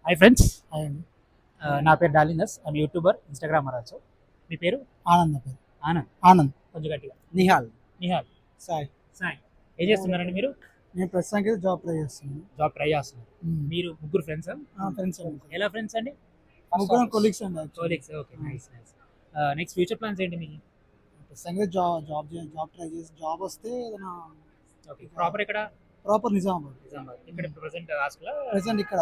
Hi friends, అయ్యండి. నా పేరు డార్లింగస్. I'm YouTuber, Instagrammer also. మీ పేరు? ఆనంద్ నా పేరు. ఆనంద్. ఆనంద్. కొంచెం గట్టిగా. నిహాల్. నిహాల్. సాయి. సాయి. ఏం చేస్తున్నారండి మీరు? నేను ప్రస్తుతానికి జాబ్ ట్రై చేస్తున్నాను. జాబ్ ట్రై చేస్తున్నారు. మీరు ముగ్గురు ఫ్రెండ్స్? ఫ్రెండ్స్ ఎలా ఫ్రెండ్స్ అండి? ముగ్గురం కొలీగ్స్ అండి. Colleagues. Okay, nice nice. Next future plans ఏంటి మీకు? ప్రస్తుతానికి జాబ్ ట్రై చేసి జాబ్ వస్తే ఏదైనా ఓకే, ప్రాపర్ ఇక్కడ? ప్రాపర్ నిజామాబాద్. నిజామాబాద్. ఇక్కడ ప్రెసెంట్ హాస్టల్? ప్రెసెంట్ ఇక్కడ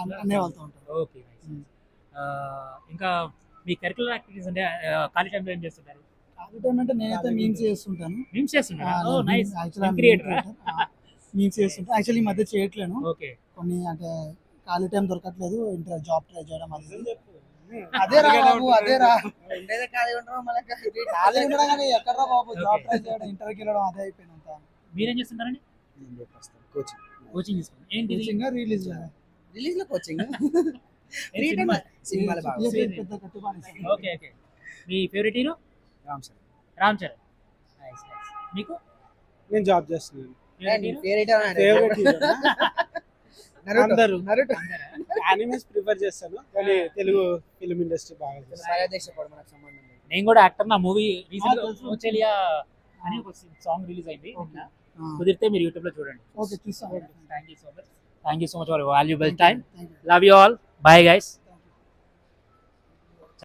అన్నీ వెళ్తూ ఉంటాను. Okay, nice. ఇంకా మీ కరికులర్ యాక్టివిటీస్ అంటే ఖాళీ టైంలో ఏం చేస్తుంటారు? ఖాళీ టైం అంటే నేనైతే మీమ్స్ చేస్తుంటాను. మీమ్స్ చేస్తున్నారా? ఓ నైస్. Actually creator. మీమ్స్ చేస్తుంటాను. యాక్చువల్లీ ఈ మధ్య చేయట్లేను. ఓకే. కొన్ని అంటే ఖాళీ టైం దొరకట్లేదు. జాబ్ ట్రై చేయడం అది అదే రా బాబు, అదే రా. ఖాళీ ఉండడం కానీ ఎక్కడ రా బాబు, జాబ్ ట్రై చేయడం, ఇంటర్వ్యూకి వెళ్ళడం అదే అయిపోయినంత. మీరేం చేస్తుంటారండి? కోచింగ్ తీసుకుంటారు. ఏంటి రిలీజ్ లో కోచింగ్. పెద్ద కట్టుబాటు. Okay okay. మీ favourite hero? Ram Charan. Nice nice. మీకు? నేను జాబ్ చేస్తున్నాను. Favourite hero? అందరూ యానిమేస్ ప్రిఫర్ చేస్తాను, కానీ తెలుగు ఫిల్మ్ ఇండస్ట్రీ బాగా చేస్తాను. నేను కూడా యాక్టర్. నా మూవీ రీసెంట్ గా ఓచెలియా అని ఒక సాంగ్ రిలీజ్ అయింది. కుదిరితే మీరు యూట్యూబ్ లో చూడండి. ఓకే, చూస్తాను. Thank you so much. Thank you so much for valuable time. Love you all. Bye guys.